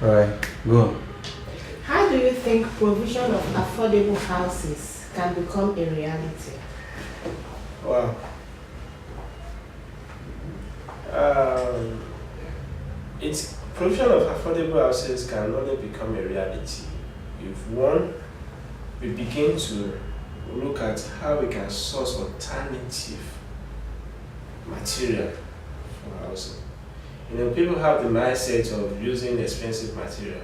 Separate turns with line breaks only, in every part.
Right, go on.
How do you think provision of affordable houses can become a reality?
Wow. It's provision of affordable houses can only become a reality if one, we begin to look at how we can source alternative material for housing. People have the mindset of using expensive material.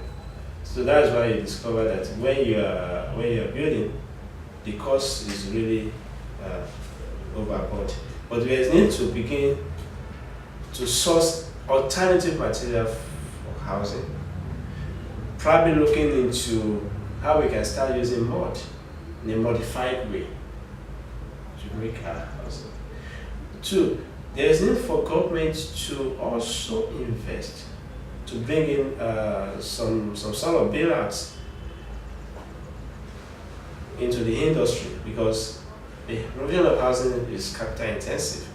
So that's why you discover that when you're building, the cost is really overboard. But there is need to begin to source alternative material for housing. Probably looking into how we can start using mud in a modified way to make our housing. Two, there is need for government to also invest to bring in some sort of bailouts into the industry, because the provision of housing is capital intensive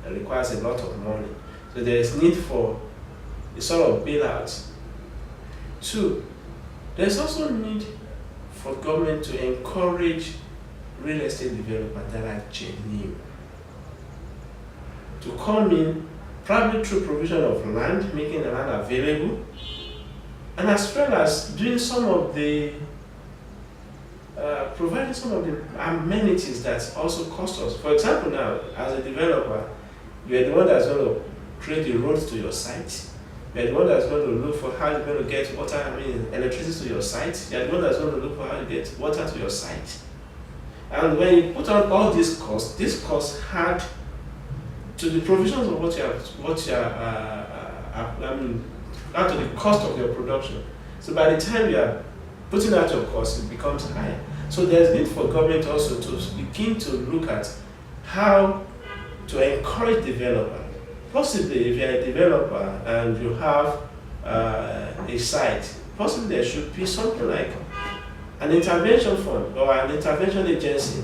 and requires a lot of money. So there is need for a sort of bailout. Two, there's also need for government to encourage real estate developers that are genuine to come in, probably through provision of land, making the land available, and as well as doing some of the providing some of the amenities that also cost us. For example, now as a developer, you are the one that's going to create the roads to your site. You are the one that's going to look for how you're going to get water, electricity to your site. You are the one that's going to look for how you get water to your site. And when you put on all these costs add to the provisions of add to the cost of your production. So by the time you are putting out your cost, it becomes higher. So there's need for government also to begin to look at how to encourage developers. Possibly, if you're a developer and you have a site, possibly there should be something like an intervention fund or an intervention agency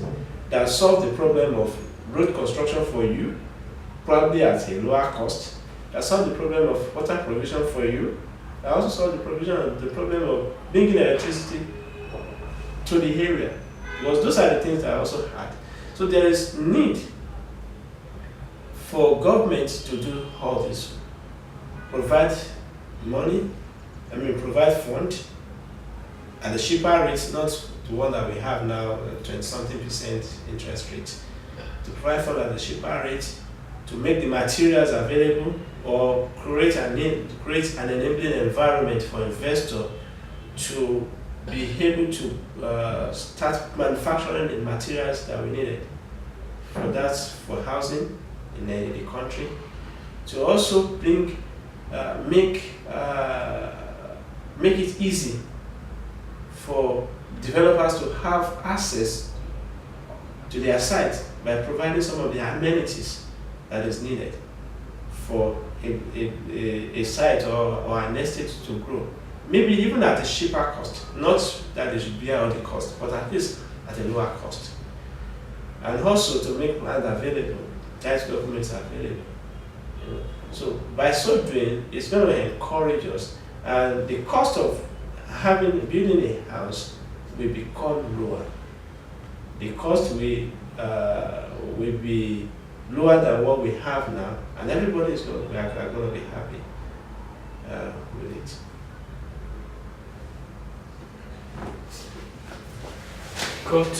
that solves the problem of road construction for you, probably at a lower cost, that solves the problem of water provision for you, that also solves the problem of bringing electricity to the area, because those are the things that are also hard. So there is need for government to do all this, provide money, provide fund at a cheaper rate, not the one that we have now, 20-something% interest rate, to provide fund at a cheaper rate, to make the materials available, or create an enabling environment for investors to be able to start manufacturing the materials that we needed. For that, for housing in the country, to also make it easy for developers to have access to their site by providing some of the amenities that is needed for a site or an estate to grow. Maybe even at a cheaper cost, not that they should bear all the cost, but at least at a lower cost. And also to make land available, tax documents available. So by so doing, it's going to encourage us, and the cost of building a house will become lower. The cost will be lower than what we have now, and everybody is going to be happy with it.
Good.